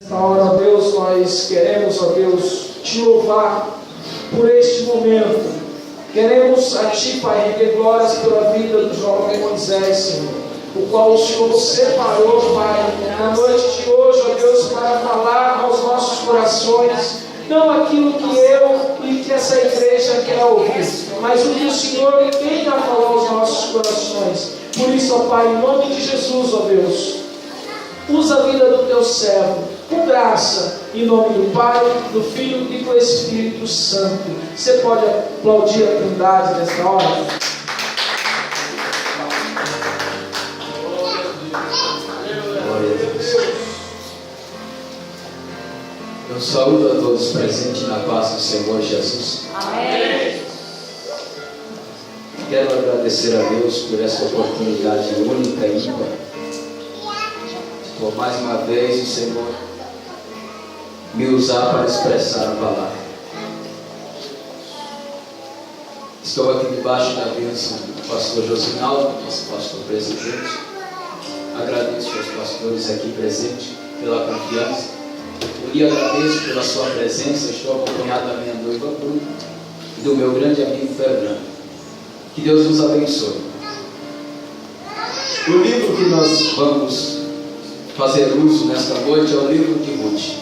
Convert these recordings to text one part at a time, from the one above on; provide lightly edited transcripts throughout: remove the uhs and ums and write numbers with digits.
Nesta hora, ó Deus, nós queremos, ó Deus, te louvar por este momento. Queremos a Ti, Pai, render glórias pela vida do jovem Moisés, Senhor, o qual o Senhor separou, Pai, na noite de hoje, ó Deus, para falar aos nossos corações, não aquilo que eu e que essa igreja quer ouvir, mas o que o Senhor tem a falar aos nossos corações. Por isso, ó Pai, em nome de Jesus, ó Deus, usa a vida do Teu servo com graça, em nome do Pai, do Filho e do Espírito Santo. Você pode aplaudir a Trindade nesta hora? Glória a Deus. Eu saúdo a todos presentes na paz do Senhor Jesus. Amém. Quero agradecer a Deus por essa oportunidade única e ímpar. Por mais uma vez o Senhor me usar para expressar a palavra. Estou aqui debaixo da bênção do pastor Josinaldo, nosso pastor presidente. Agradeço aos pastores aqui presentes pela confiança. Eu lhe agradeço pela sua presença. Estou acompanhado da minha noiva Bruna e do meu grande amigo Fernando. Que Deus nos abençoe. O livro que nós vamos fazer uso nesta noite é o livro de Ruth.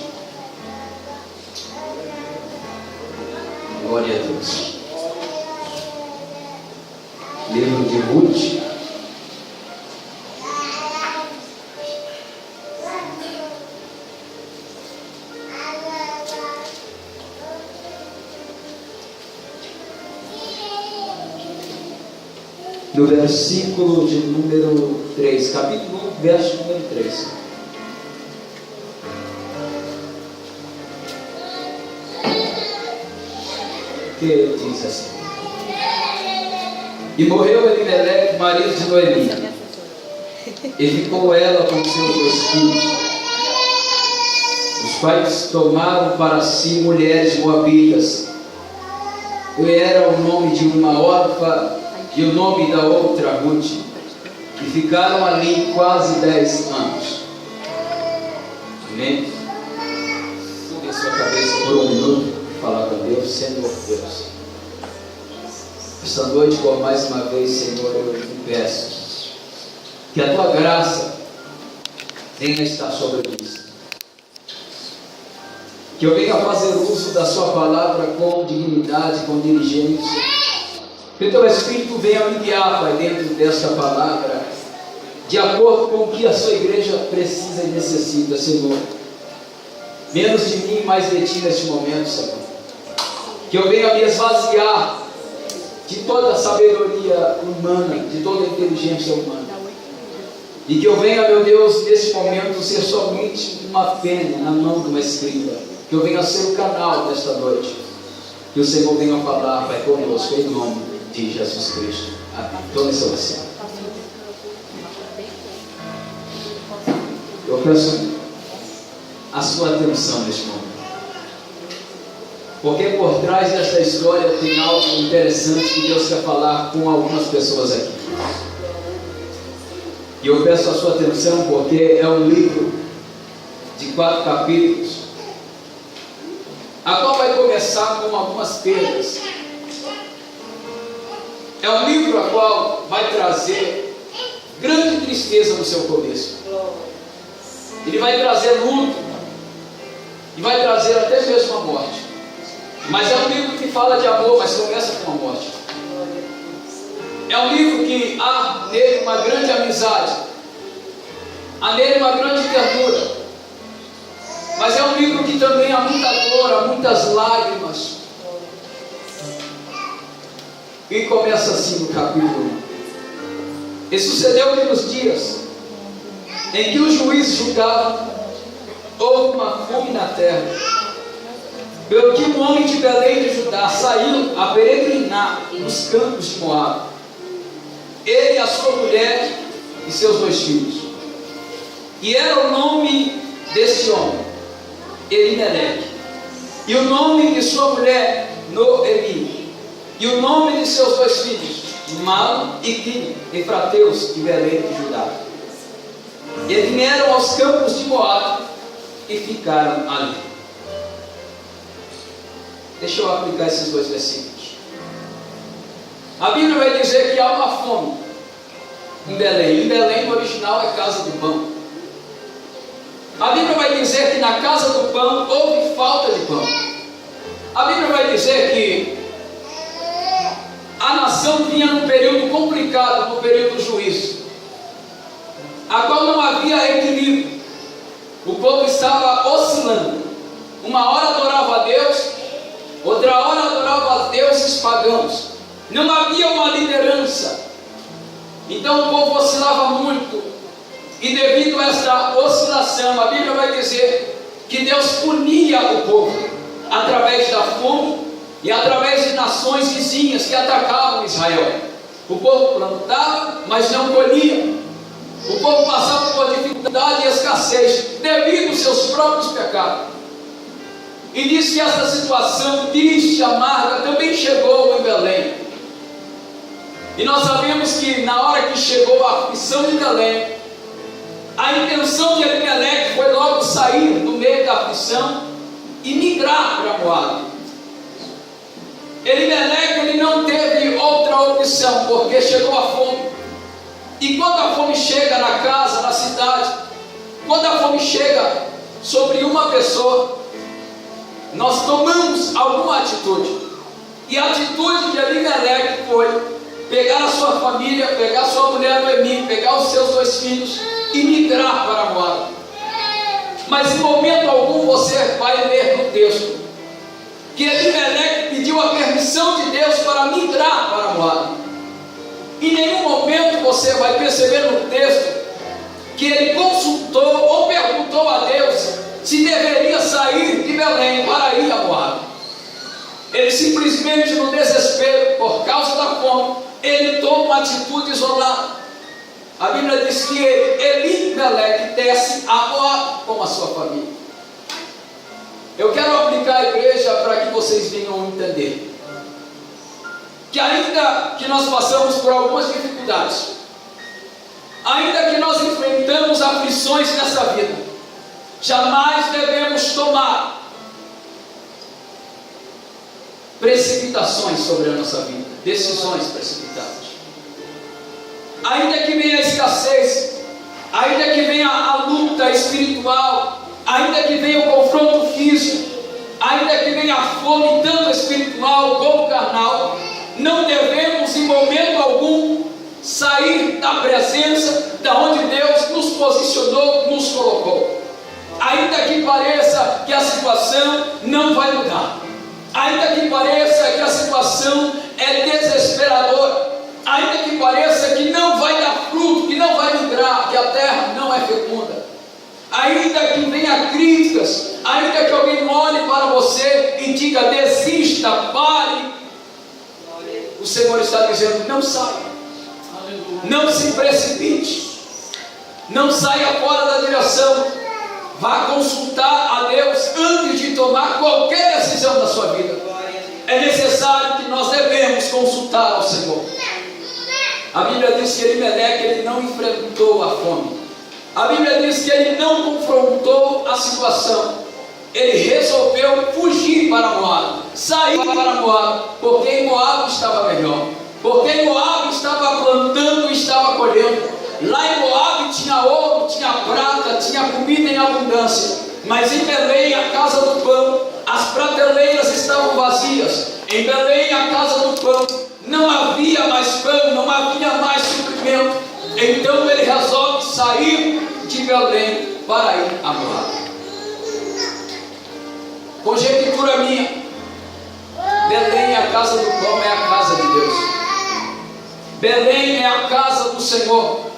Glória a Deus. Livro de Ruth. No versículo de número 3, capítulo 1, verso número 3. Que diz assim: E morreu Elimeleque, marido de Noemi, e ficou ela com seus 2 filhos, os quais tomaram para si mulheres moabitas. E era o nome de uma órfã e o nome da outra Ruth, e ficaram ali quase 10 anos. Amém? Suba a sua cabeça por um minuto e falar com Deus, Senhor Deus. Esta noite, por mais uma vez, Senhor, eu te peço que a tua graça venha estar sobre nós. Que eu venha fazer uso da sua palavra com dignidade, com diligência. Que o teu Espírito venha me guiar, Pai, dentro desta palavra, de acordo com o que a sua igreja precisa e necessita, Senhor. Menos de mim, mais de ti neste momento, Senhor. Que eu venha me esvaziar de toda a sabedoria humana, de toda a inteligência humana. E que eu venha, meu Deus, neste momento, ser somente uma pena na mão de uma escriba. Que eu venha ser o canal desta noite. Que o Senhor venha falar, Pai, conosco, em nome de Jesus Cristo. Amém. Tome seu assento. Eu peço a sua atenção neste momento, porque por trás desta história tem algo interessante que Deus quer falar com algumas pessoas aqui. E eu peço a sua atenção porque é um livro de 4 capítulos, a qual vai começar com algumas perdas. É um livro a qual vai trazer grande tristeza no seu começo. Ele vai trazer luto e vai trazer até mesmo a morte. Mas é um livro que fala de amor, mas começa com a morte. É um livro que há nele uma grande amizade, há nele uma grande ternura. Mas é um livro que também há muita dor, há muitas lágrimas. E começa assim no capítulo 1. E sucedeu que nos dias em que o juiz julgava, houve uma fome na terra, pelo que um homem de Belém de Judá saiu a peregrinar nos campos de Moabe, ele, a sua mulher e seus 2 filhos. E era o nome desse homem Elimeleque, e o nome de sua mulher Noemi, e o nome de seus 2 filhos Malo e Quim, efrateus de Belém de Judá. E vieram aos campos de Moabe e ficaram ali. Deixa eu aplicar esses dois versículos. A Bíblia vai dizer que há uma fome em Belém. Em Belém, no original, é casa do pão. A Bíblia vai dizer que na casa do pão houve falta de pão. A Bíblia vai dizer que a nação vinha num período complicado, no período do juízo, a qual não havia equilíbrio. O povo estava oscilando. Uma hora adorava a Deus, outra hora adorava a deuses pagãos. Não havia uma liderança. Então o povo oscilava muito. E devido a esta oscilação, a Bíblia vai dizer que Deus punia o povo através da fome e através de nações vizinhas que atacavam Israel. O povo plantava, mas não colhia. O povo passava por dificuldade e escassez devido aos seus próprios pecados. E diz que essa situação triste, amarga, também chegou em Belém. E nós sabemos que na hora que chegou a aflição em Belém, a intenção de Elimeleque foi logo sair do meio da aflição e migrar para Moabe. Elimeleque, ele não teve outra opção, porque chegou a fome. E quando a fome chega na casa, na cidade, quando a fome chega sobre uma pessoa, nós tomamos alguma atitude. E a atitude de Elimeleque foi pegar a sua família, pegar a sua mulher Noemi, pegar os seus 2 filhos e migrar para Moabe. Mas em momento algum você vai ler no texto que Elimeleque pediu a permissão de Deus para migrar para Moabe. Em nenhum momento você vai perceber no texto que ele consultou ou perguntou a Deus se deveria sair de Belém para ir a Moabe. Ele simplesmente, no desespero, por causa da fome, ele toma uma atitude isolada. A Bíblia diz que Elimeleque desce a Moabe com a sua família. Eu quero aplicar a igreja para que vocês venham entender que ainda que nós passamos por algumas dificuldades, ainda que nós enfrentamos aflições nessa vida, jamais devemos tomar precipitações sobre a nossa vida, decisões precipitadas. Ainda que venha a escassez, ainda que venha a luta espiritual, ainda que venha o confronto físico, ainda que venha a fome tanto espiritual como carnal, não devemos em momento algum sair da presença da onde Deus nos posicionou, nos colocou. Ainda que pareça que a situação não vai mudar, ainda que pareça que a situação é desesperadora, ainda que pareça que não vai dar fruto, que não vai migrar, que a terra não é fecunda, ainda que venha críticas, ainda que alguém olhe para você e diga desista, pare, o Senhor está dizendo não saia, não se precipite, não saia fora da direção, vá consultar a Deus antes de tomar qualquer decisão da sua vida. É necessário que nós devemos consultar ao Senhor. A Bíblia diz que Elimeleque, ele não enfrentou a fome. A Bíblia diz que ele não confrontou a situação. Ele resolveu fugir para Moabe, sair para Moabe, porque em Moabe estava melhor, porque em Moabe estava plantando e estava colhendo. Lá em Moabe tinha ouro, tinha prata, tinha comida em abundância. Mas em Belém, a casa do pão, as prateleiras estavam vazias. Em Belém, a casa do pão, não havia mais pão, não havia mais suprimento. Então ele resolve sair de Belém para ir a Moabe. Conjectura minha, Belém, a casa do pão, é a casa de Deus. Belém é a casa do Senhor.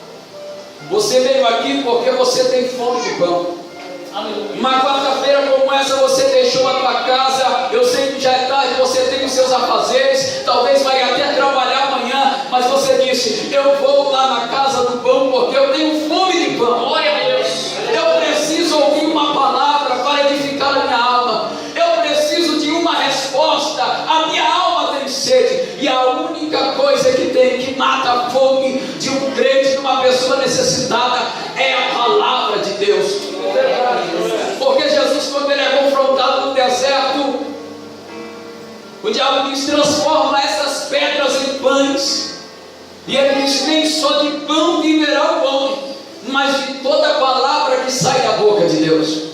Você veio aqui porque você tem fome de pão. Uma quarta-feira como essa você deixou a tua casa. Eu sei que já é tarde, você tem os seus afazeres, talvez vai até trabalhar amanhã, mas você disse, eu vou lá na casa do pão porque eu tenho fome de pão. Glória a Deus. Eu preciso ouvir uma palavra para edificar a minha alma. Eu preciso de uma resposta. A minha alma tem sede. E a única coisa que mata a fome de um crente, de uma pessoa necessitada, é a palavra de Deus. Porque diabo diz: transforma essas pedras em pães. E ele diz: nem só de pão viverá o homem, mas de toda palavra que sai da boca de Deus.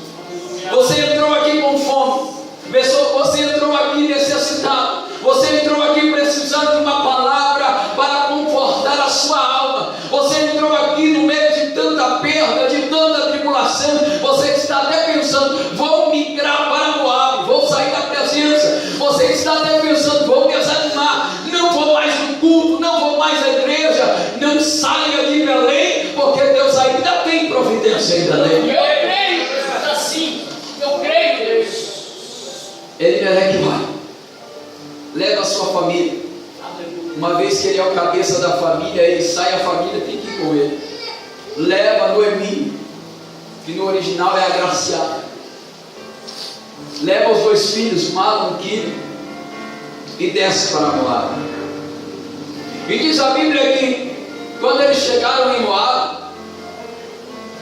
Você entrou aqui com fome, você entrou aqui necessitado, você entrou aqui precisando de uma palavra para confortar a sua alma, você entrou aqui no meio de tanta perda, de tanta tribulação, você está até pensando: vou migrar para Moab, vou sair da presença. Você está até pensando: vou desanimar, não vou mais no culto, não vou mais à igreja. Não saia de Belém, porque Deus ainda tem providência em Belém. Eu creio, assim, eu creio, Deus. Ele é que vai. Leva a sua família. Uma vez que ele é o cabeça da família, ele sai, a família tem que ir com ele. Leva Noemi, que no original é agraciada. Leva os 2 filhos, Malom e Quilion, e desce para Moab. E diz a Bíblia que quando eles chegaram em Moab,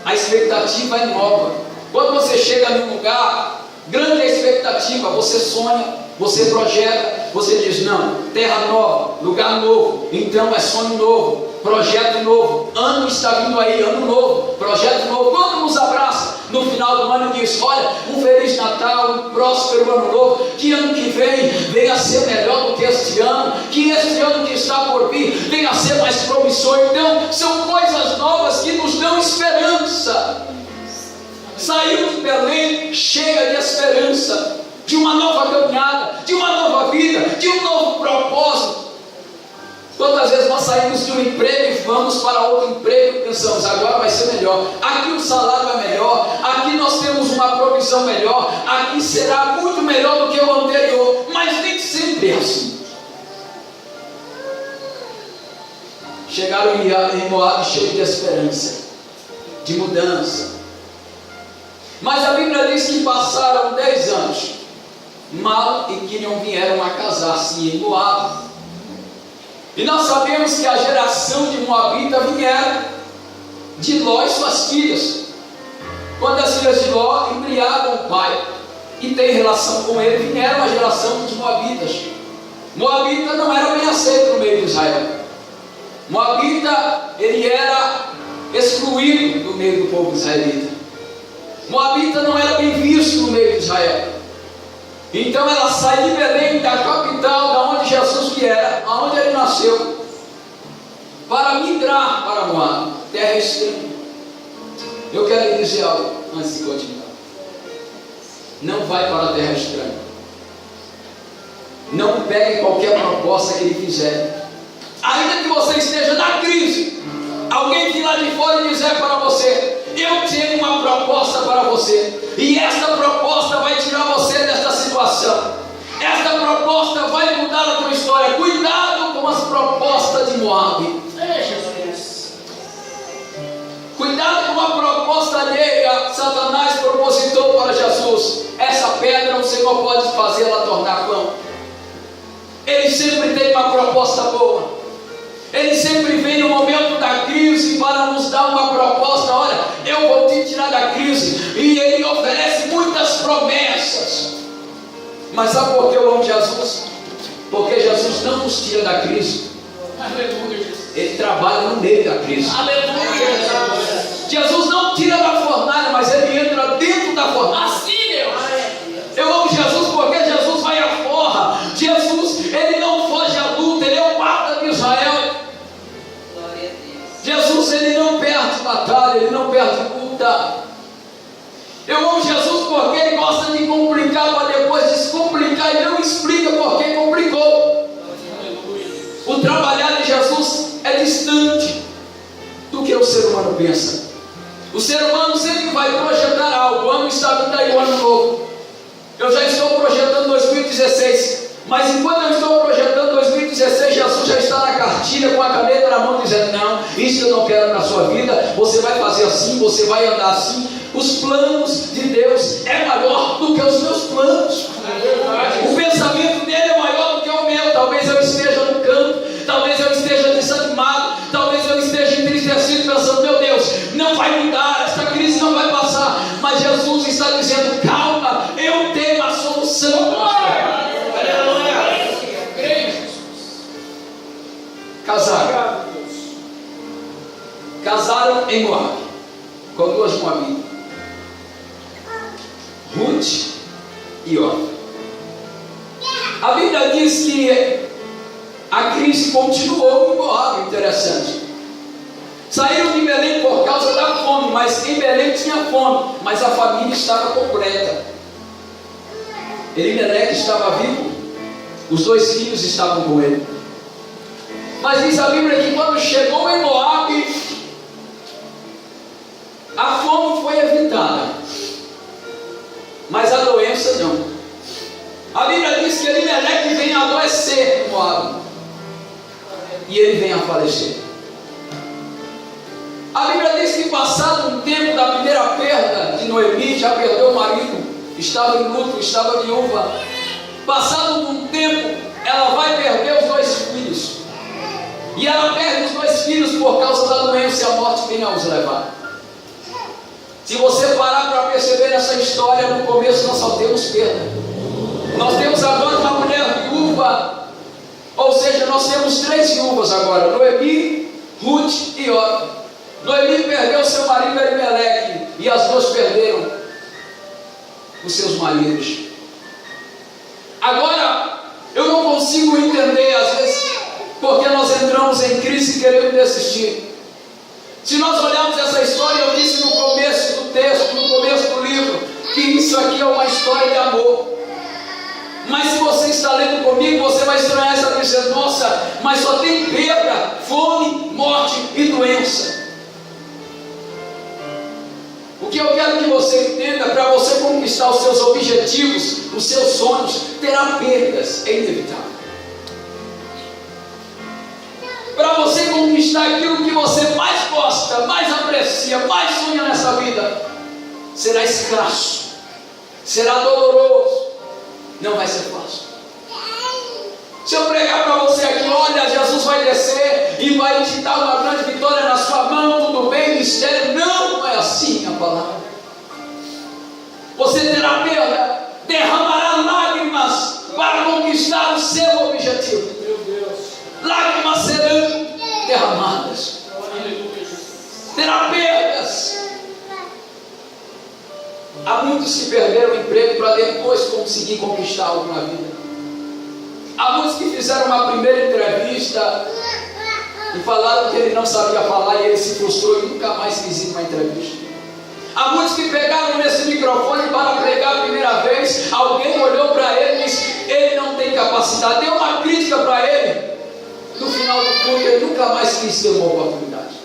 a expectativa é nova. Quando você chega num lugar, grande expectativa, você sonha, você projeta, você diz: não, terra nova, lugar novo, então é sonho novo, projeto novo, ano está vindo aí, ano novo, projeto novo. Quando nos abraça no final do ano e diz: olha, um Feliz Natal, um próspero ano novo, que ano que vem venha a ser melhor do que este ano, que este ano que está por vir venha a ser mais promissor. Então são coisas novas que nos dão esperança. Saiu de Belém cheia de esperança, de uma nova caminhada, de uma nova vida, de um novo propósito. Quantas vezes nós saímos de um emprego e vamos para outro emprego e pensamos: agora vai ser melhor, aqui o salário é melhor, aqui nós temos uma provisão melhor, aqui será muito melhor do que o anterior. Mas nem sempre é assim. Chegaram em Moab cheio de esperança, de mudança. Mas a Bíblia diz que passaram 10 anos. Malom e Quilion vieram a casar-se em Moab. E nós sabemos que a geração de Moabita vieram de Ló e suas filhas. Quando as filhas de Ló embriagam o pai e tem relação com ele, vieram a geração dos Moabitas. Moabita não era bem aceito no meio de Israel. Moabita, ele era excluído do meio do povo israelita. Moabita não era bem visto no meio de Israel. Então ela sai de Belém, da capital, da onde Jesus viera, aonde ele nasceu, para migrar para Moab, terra extrema. Eu quero lhe dizer algo antes de continuar: não vai para a terra estranha. Não pegue qualquer proposta que ele fizer. Ainda que você esteja na crise, alguém vir lá de fora e dizer para você: eu tenho uma proposta para você, e esta proposta vai tirar você desta situação, esta proposta vai mudar a tua história. Cuidado com as propostas de Moab. Cuidado com a proposta alheia. Satanás propositou para Jesus: essa pedra o Senhor pode fazer ela tornar pão. Ele sempre tem uma proposta boa. Ele sempre vem no momento da crise para nos dar uma proposta. Olha, eu vou te tirar da crise. E ele oferece muitas promessas. Mas sabe por que eu amo Jesus? Porque Jesus não nos tira da crise. Ele trabalha no meio da crise. Jesus não tira da fornalha, mas ele entra dentro da fornalha. Assim, eu amo Jesus porque Jesus vai à forra. Jesus, ele não foge à luta, ele é o guarda de Israel. Jesus, ele não perde batalha, ele não perde luta. Eu amo Jesus porque ele gosta de complicar para depois descomplicar e não explica por que complicou. O trabalhar de Jesus é distante do que o ser humano pensa. O ser humano sempre vai projetar algo. O ano está vindo aí, o ano novo. Eu já estou projetando 2016. Mas enquanto eu estou projetando 2016, Jesus já está na cartilha com a caneta na mão dizendo: não, isso eu não quero na sua vida. Você vai fazer assim, você vai andar assim. Os planos de Deus é maior do que os meus planos. O pensamento dele é maior do que o meu. Talvez eu esteja no canto, talvez eu esteja desanimado, talvez eu esteja entristecido pensando: meu Deus, não vai mudar, esta crise não vai passar. Mas Jesus está dizendo: calma, eu tenho a solução. em Moabe, com duas moabitas, Ruth e Orfa. A Bíblia diz que a crise continuou em Moabe, interessante. Saíram de Belém por causa da fome, mas em Belém tinha fome, mas a família estava completa. Elimeleque estava vivo, os 2 filhos estavam com ele. Mas diz a Bíblia que quando chegou em Moabe, a fome foi evitada, mas a doença não. A Bíblia diz que Elimeleque vem a adoecer em Moabe, e ele vem a falecer. A Bíblia diz que passado um tempo da primeira perda de Noemi, já perdeu o marido, estava em luto, estava viúva. Passado um tempo, ela vai perder os 2 filhos. E ela perde os 2 filhos por causa da doença, e a morte vem a os levar. Se você parar para perceber essa história, no começo nós só temos perda. Nós temos agora uma mulher viúva, ou seja, nós temos 3 viúvas agora: Noemi, Ruth e Orfa. Noemi perdeu seu marido Elimeleque, e as 2 perderam os seus maridos. Agora, eu não consigo entender, às vezes, porque nós entramos em crise e queremos desistir. Se nós olharmos essa história, eu disse no começo do texto, no começo do livro, que isso aqui é uma história de amor. Mas se você está lendo comigo, você vai estranhar essa dizer: nossa, mas só tem perda, fome, morte e doença. O que eu quero que você entenda: para você conquistar os seus objetivos, os seus sonhos, terá perdas, é inevitável. Para você conquistar aquilo que você mais gosta, mais aprecia, mais sonha nessa vida, será escasso, será doloroso, não vai ser fácil. Se eu pregar para você aqui: olha, Jesus vai descer e vai te dar uma grande vitória na sua mão, tudo bem, mistério, não é assim a palavra. Você terá perda, derramará lágrimas para conquistar o seu objetivo. Lágrimas serão derramadas, terá perdas. Há muitos que perderam o emprego para depois conseguir conquistar algo na vida. Há muitos que fizeram uma primeira entrevista e falaram que ele não sabia falar, e ele se frustrou e nunca mais quis ir uma entrevista. Há muitos que pegaram nesse microfone para pregar a primeira vez, alguém olhou para ele e disse: ele não tem capacidade, deu uma crítica para ele. No final do culto, ele nunca mais quis ter uma oportunidade.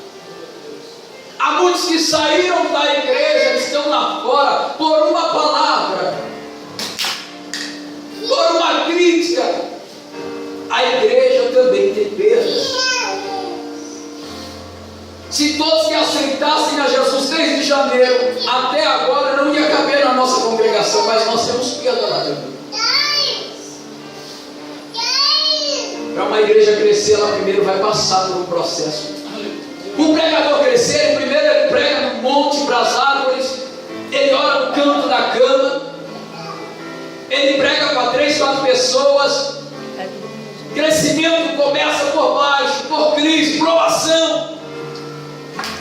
Há muitos que saíram da igreja, estão lá fora, por uma palavra, por uma crítica. A igreja também tem perdas. Se todos que aceitassem a Jesus desde janeiro até agora, não ia caber na nossa congregação, mas nós temos perda lá também. Para uma igreja crescer, ela primeiro vai passar por um processo. O pregador crescer, primeiro ele prega no monte, para as árvores, ele ora no canto da cama, ele prega para 3, 4 pessoas. Crescimento começa por baixo, por crise, provação.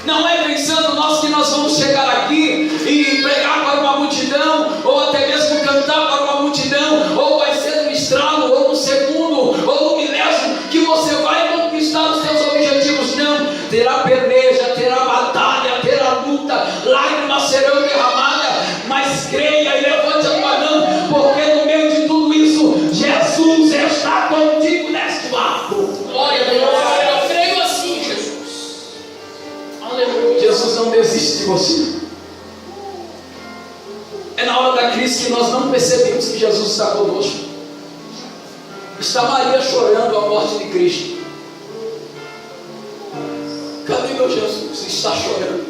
Não é pensando que nós vamos chegar aqui e pregar para uma multidão, ou até mesmo cantar para uma multidão, ou vai ser no estralo, ou no segundo, ou no milésimo, que você vai conquistar os seus objetivos. Não, terá peleja, terá batalha, terá luta, lágrimas serão derramadas, mas creia e levante a tua mão, porque no meio de tudo isso, Jesus está contigo neste barco. Glória a Deus, eu creio assim, Jesus. Aleluia. Jesus não desiste de você. É na hora da crise que nós não percebemos que Jesus está conosco. Está Maria chorando a morte de Cristo. Cadê meu Jesus? Está chorando.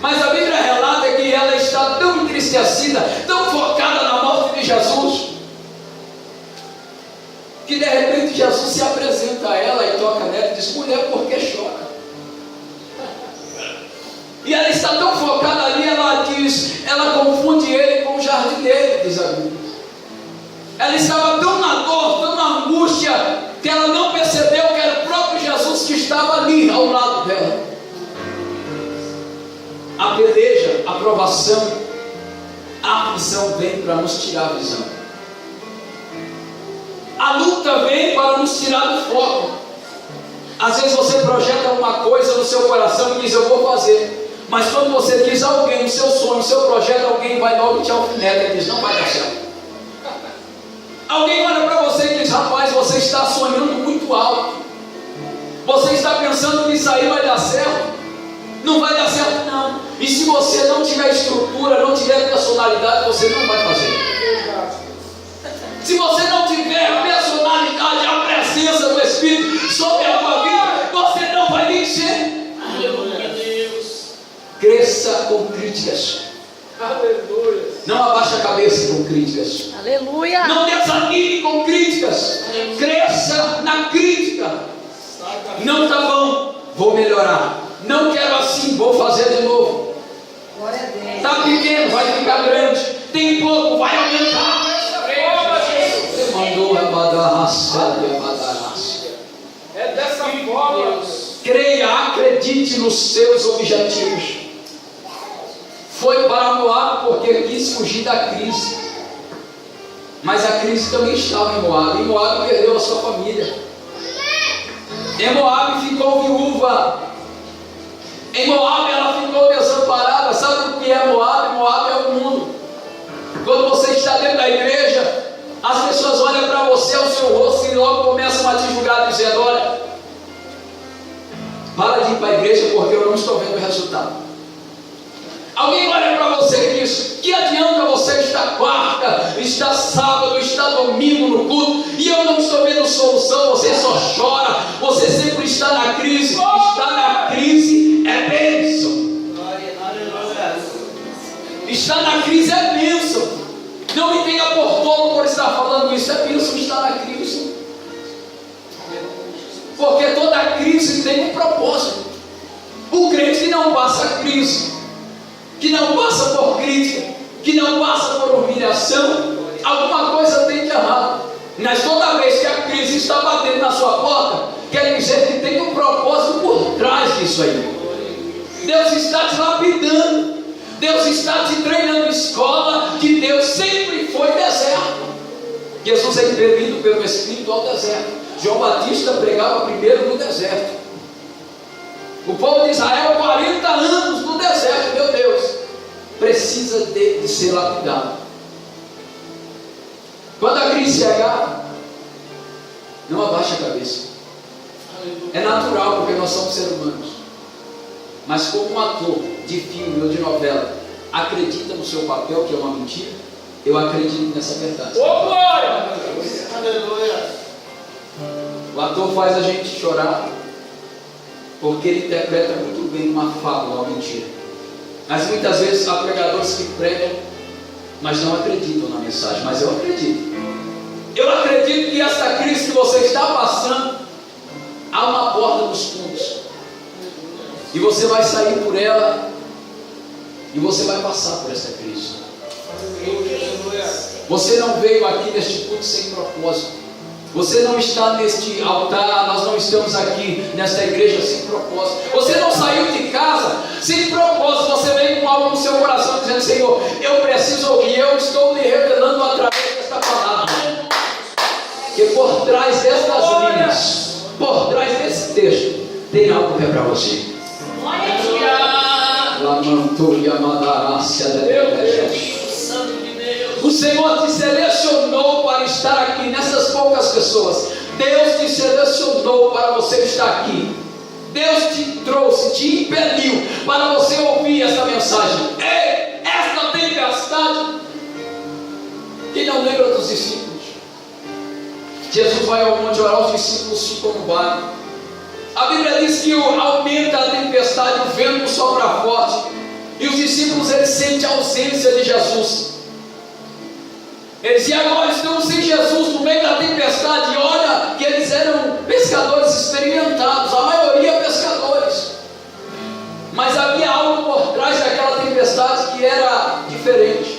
Mas a Bíblia relata que ela está tão entristecida, tão focada na morte de Jesus, que de repente Jesus se apresenta a ela e toca nela e diz: mulher, por que chora? E ela está tão focada ali, ela confunde ele com o jardineiro, diz a Bíblia. Ela estava tão na dor, tão na angústia, que ela não percebeu que era o próprio Jesus que estava ali ao lado dela. a peleja, a provação, a aflição vem para nos tirar a visão. A luta vem para nos tirar do foco. Às vezes você projeta uma coisa no seu coração e diz, eu vou fazer. Mas quando você diz a alguém, o seu sonho, o seu projeto, alguém vai logo te alfinetar e diz, não vai dar certo. Alguém olha para você e diz, rapaz, você está sonhando muito alto. Você está pensando que isso aí vai dar certo. Não vai dar certo não. E se você não tiver estrutura, não tiver personalidade, você não vai fazer. Se você não tiver a personalidade, a presença do Espírito sobre a tua vida, você não vai vencer. Aleluia, Deus. Cresça com críticas. Aleluia. Não abaixe a cabeça com críticas. Aleluia. Não desanime com críticas. Cresça na crítica. Não está bom, vou melhorar. Não quero assim, vou fazer de novo. Glória a Deus. Está pequeno, vai ficar grande. Tem pouco, vai aumentar. Mandou É dessa forma. creia, acredite nos seus objetivos. Foi para Moab porque quis fugir da crise. Mas a crise também estava em Moab. E Moab perdeu a sua família. Em Moab ficou viúva. Em Moab ela ficou desamparada. Sabe o que é Moab? Moab é o mundo. Quando você está dentro da igreja, as pessoas olham para você, ao seu rosto, e logo começam a te julgar, dizendo, olha, para de ir para a igreja porque eu não estou vendo o resultado. Alguém olha para você e diz, que adianta você estar quarta, estar sábado, estar domingo no culto, e eu não estou vendo solução, você só chora, você sempre está na crise. Estar na crise é bênção. Estar na crise é bênção. Não me tenha por tolo por estar falando isso, é bênção estar na crise. Porque toda crise tem um propósito. O crente que não passa crise, que não passa por crítica, que não passa por humilhação, alguma coisa tem de errado. Mas toda vez que a crise está batendo na sua porta, quer dizer que tem um propósito por trás disso aí. Deus está te lapidando. Deus está te treinando em escola, que Deus sempre foi deserto. Jesus é impelido pelo Espírito ao deserto. João Batista pregava primeiro no deserto. O povo de Israel, 40 anos no deserto, meu Deus, precisa de ser lapidado. Quando a crise chegar, não abaixe a cabeça. É natural, porque nós somos seres humanos. Mas como um ator de filme ou de novela acredita no seu papel, que é uma mentira, eu acredito nessa verdade. Ô, glória! Aleluia. O ator faz a gente chorar porque ele interpreta muito bem uma fábula, uma mentira. Mas muitas vezes há pregadores que pregam, mas não acreditam na mensagem. Mas eu acredito. Eu acredito que essa crise que você está passando, há uma porta nos fundos. E você vai sair por ela, e você vai passar por essa crise. Você não veio aqui neste culto sem propósito. Você não está neste altar, nós não estamos aqui nesta igreja sem propósito. Você não saiu de casa sem propósito. Você veio com algo no seu coração dizendo, Senhor, eu preciso ouvir, eu estou me revelando através desta palavra. Que por trás destas linhas, por trás desse texto, tem algo que é para você. O Senhor te selecionou para estar aqui nessas poucas pessoas. Deus te selecionou para você estar aqui. Deus te trouxe, te impeliu para você ouvir essa mensagem. Ei, esta tempestade que não lembra dos discípulos. Jesus vai ao monte orar, os discípulos ficam no vale. A Bíblia diz que aumenta a tempestade, o vento sopra forte, e os discípulos eles sentem a ausência de Jesus. Eles dizem, agora estamos sem Jesus no meio da tempestade. E olha que eles eram pescadores experimentados, a maioria pescadores. Mas havia algo por trás daquela tempestade que era diferente.